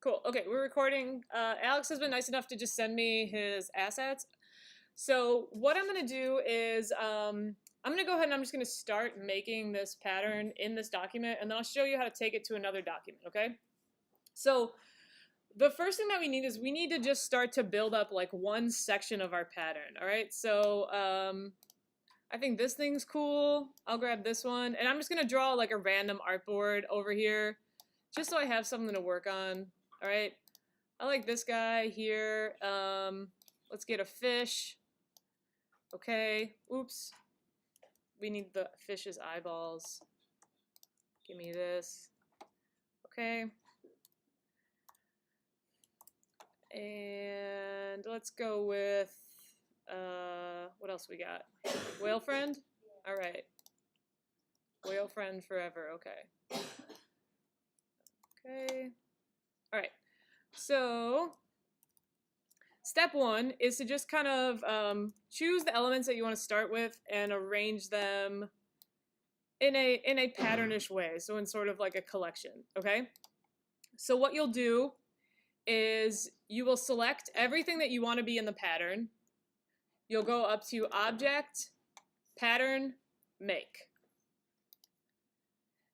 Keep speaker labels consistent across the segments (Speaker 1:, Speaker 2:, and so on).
Speaker 1: Cool. Okay, we're recording. Alex has been nice enough to just send me his assets. So what I'm going to do is I'm going to go ahead and I'm just going to start making this pattern in this document, and then I'll show you how to take it to another document, okay? So the first thing that we need is we need to just start to build up like one section of our pattern, all right? So I think this thing's cool. I'll grab this one, and I'm just going to draw like a random artboard over here just so I have something to work on. All right, I like this guy here. Let's get a fish. Okay, oops. We need the fish's eyeballs. Give me this. Okay. And let's go with, what else we got? Whale friend? All right. Whale friend forever, okay. Okay. All right. So step one is to just kind of choose the elements that you want to start with and arrange them in a patternish way, so in sort of like a collection, okay? So what you'll do is you will select everything that you want to be in the pattern. You'll go up to Object, Pattern, Make.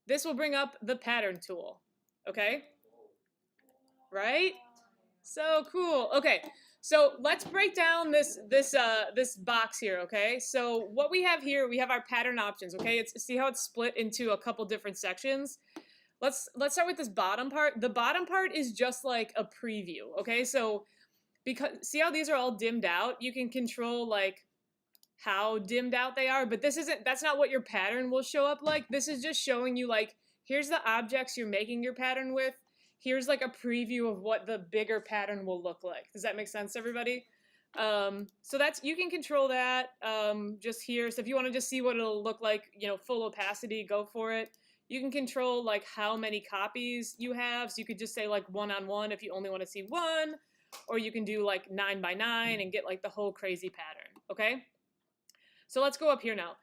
Speaker 1: This will bring up the pattern tool, okay? Right? So cool. Okay, so let's break down this box here, okay? So what we have here, we have our pattern options, okay? See how it's split into a couple different sections? Let's start with this bottom part. The bottom part is just like a preview, okay? So because see how these are all dimmed out? You can control like how dimmed out they are, but that's not what your pattern will show up like. This is just showing you like, here's the objects you're making your pattern with. Here's like a preview of what the bigger pattern will look like. Does that make sense, everybody? So that's, you can control that just here. So if you want to just see what it'll look like, you know, full opacity, go for it. You can control like how many copies you have. So you could just say like 1-on-1 if you only want to see one, or you can do like 9x9 and get like the whole crazy pattern, okay? So let's go up here now.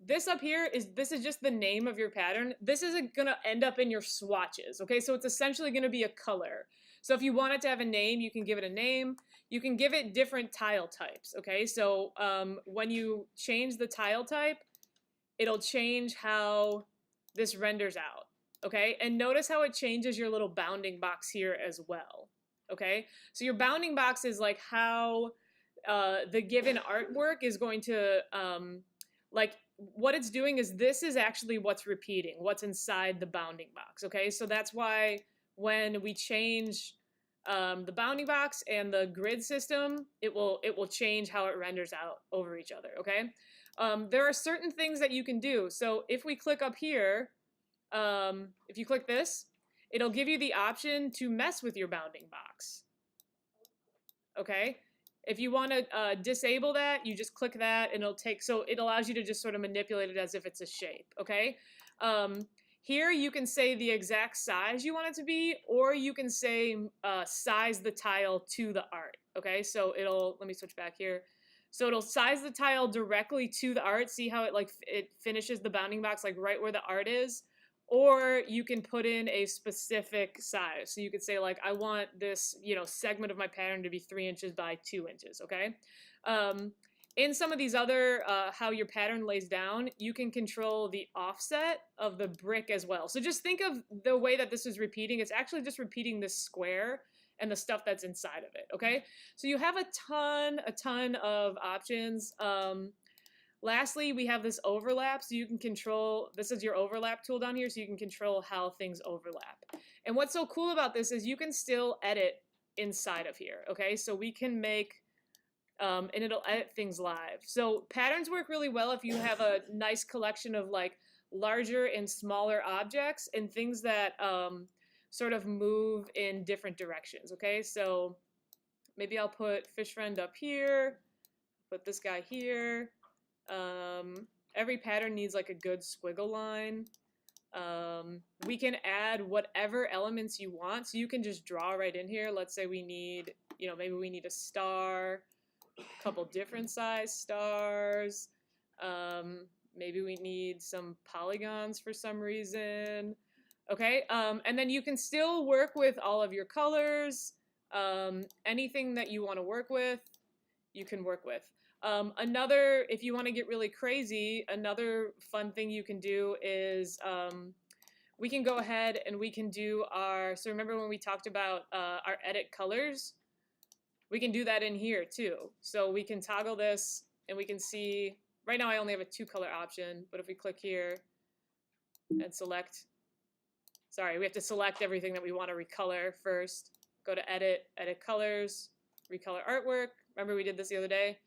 Speaker 1: This up here this is just the name of your pattern. This isn't gonna end up in your swatches, okay? So it's essentially gonna be a color. So if you want it to have a name, you can give it a name. You can give it different tile types, okay? So when you change the tile type, it'll change how this renders out, okay? And notice how it changes your little bounding box here as well, okay? So your bounding box is like how the given artwork is going to, like, what it's doing is this is actually what's repeating, what's inside the bounding box, okay? So that's why when we change the bounding box and the grid system, it will change how it renders out over each other, okay? There are certain things that you can do. So if we click up here, if you click this, it'll give you the option to mess with your bounding box, okay? If you want to disable that, you just click that and so it allows you to just sort of manipulate it as if it's a shape, okay? Here you can say the exact size you want it to be, or you can say size the tile to the art, okay? So let me switch back here. So it'll size the tile directly to the art. See how it finishes the bounding box like right where the art is? Or you can put in a specific size. So you could say like, I want this, you know, segment of my pattern to be 3 inches by 2 inches, okay? In some of these other, how your pattern lays down, you can control the offset of the brick as well. So just think of the way that this is repeating. It's actually just repeating this square and the stuff that's inside of it, okay? So you have a ton of options. Lastly, we have this overlap, so you can control, this is your overlap tool down here, so you can control how things overlap. And what's so cool about this is you can still edit inside of here, okay? So we can make, and it'll edit things live. So patterns work really well if you have a nice collection of like larger and smaller objects and things that sort of move in different directions, okay? So maybe I'll put fish friend up here, put this guy here. Every pattern needs like a good squiggle line. We can add whatever elements you want, so you can just draw right in here. Let's say we need, you know, maybe we need a star, a couple different size stars. Maybe we need some polygons for some reason. Okay, and then you can still work with all of your colors, anything that you want to work with, you can work with. Another, if you want to get really crazy, another fun thing you can do is we can go ahead and we can do our, so remember when we talked about our edit colors? We can do that in here too. So we can toggle this and we can see, right now I only have a 2-color option, but if we click here and select, sorry, we have to select everything that we want to recolor first. Go to edit, edit colors, recolor artwork. Remember we did this the other day?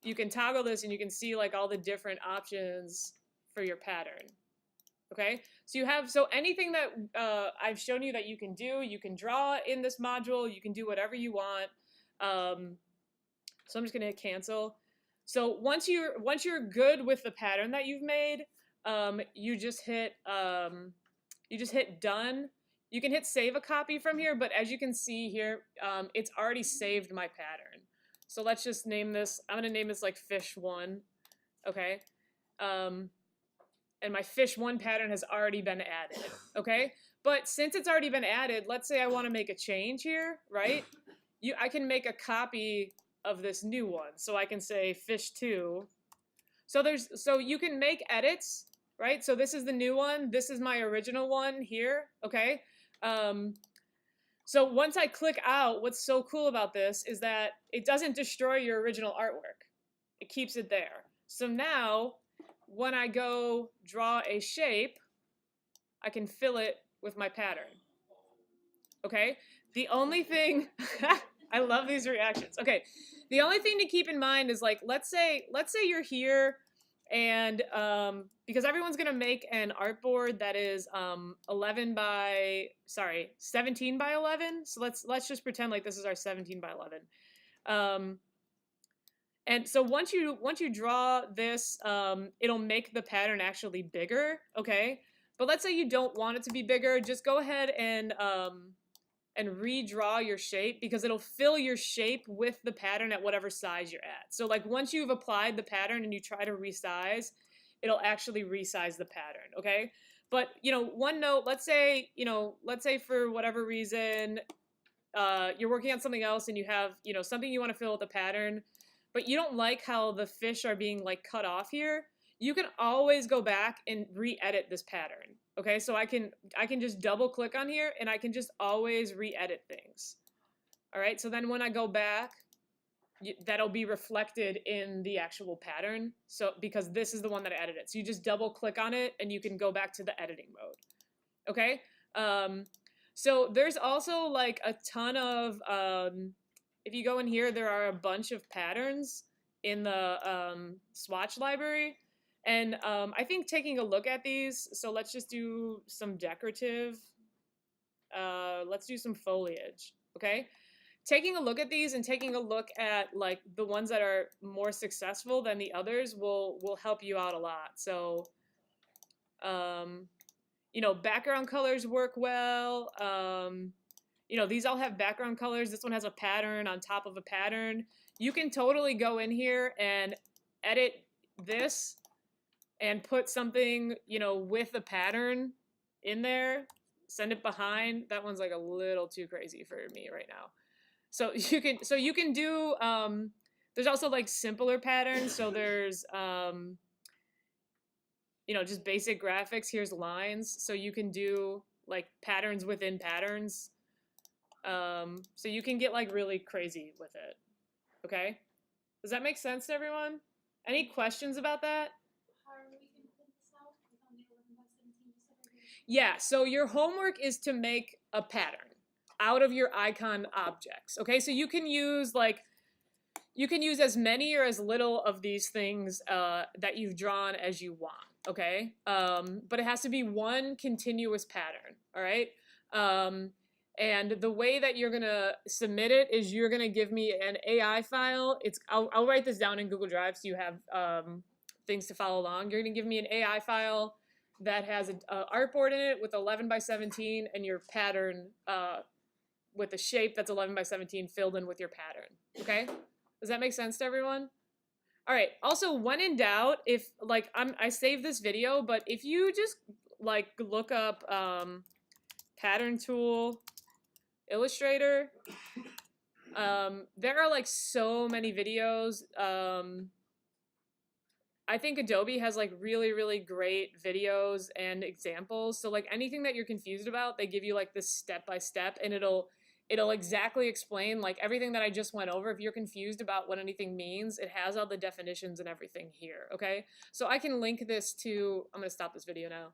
Speaker 1: You can toggle this and you can see like all the different options for your pattern. Okay, so you have, so anything that I've shown you that you can do, you can draw in this module, you can do whatever you want. So I'm just gonna hit cancel. So once you're good with the pattern that you've made, you just hit done. You can hit save a copy from here, but as you can see here, it's already saved my pattern. So let's just name this, I'm gonna name this like fish 1, okay? And my fish 1 pattern has already been added, okay? But since it's already been added, let's say I wanna make a change here, right? I can make a copy of this new one. So I can say fish 2. So you can make edits, right? So this is the new one, this is my original one here, okay? So once I click out, what's so cool about this is that it doesn't destroy your original artwork. It keeps it there. So now, when I go draw a shape, I can fill it with my pattern. Okay? The only thing, I love these reactions. Okay, the only thing to keep in mind is like, let's say you're here and because everyone's gonna make an artboard that is 17 by 11. So let's just pretend like this is our 17 by 11. And so once you draw this, it'll make the pattern actually bigger, okay? But let's say you don't want it to be bigger, just go ahead and redraw your shape because it'll fill your shape with the pattern at whatever size you're at. So like once you've applied the pattern and you try to resize, it'll actually resize the pattern, okay? But, you know, one note, let's say for whatever reason, you're working on something else and you have, you know, something you want to fill with the pattern, but you don't like how the fish are being like cut off here, you can always go back and re-edit this pattern. Okay, so I can just double click on here and I can just always re-edit things. All right, so then when I go back, that'll be reflected in the actual pattern. So because this is the one that I edited. So you just double click on it and you can go back to the editing mode. Okay, so there's also like a ton of, if you go in here, there are a bunch of patterns in the Swatch Library. And I think taking a look at these, so let's just do some decorative, let's do some foliage, okay? Taking a look at these and taking a look at like the ones that are more successful than the others will help you out a lot. So, you know, background colors work well. You know, these all have background colors. This one has a pattern on top of a pattern. You can totally go in here and edit this and put something, you know, with a pattern in there, send it behind. That one's like a little too crazy for me right now. So you can do, there's also like simpler patterns. So there's, you know, just basic graphics. Here's lines. So you can do like patterns within patterns. So you can get like really crazy with it. Okay? Does that make sense to everyone? Any questions about that? Yeah, so your homework is to make a pattern out of your icon objects. Okay, so you can use as many or as little of these things that you've drawn as you want. Okay, but it has to be one continuous pattern. All right, and the way that you're gonna submit it is you're gonna give me an AI file. I'll write this down in Google Drive so you have things to follow along. You're gonna give me an AI file that has an artboard in it with 11 by 17 and your pattern with a shape that's 11 by 17 filled in with your pattern. Okay? Does that make sense to everyone? All right. Also, when in doubt, if like I saved this video, but if you just like look up pattern tool Illustrator. There are like so many videos. I think Adobe has like really, really great videos and examples. So like anything that you're confused about, they give you like this step by step, and it'll exactly explain like everything that I just went over. If you're confused about what anything means, it has all the definitions and everything here, okay? So I can link this to, I'm gonna stop this video now.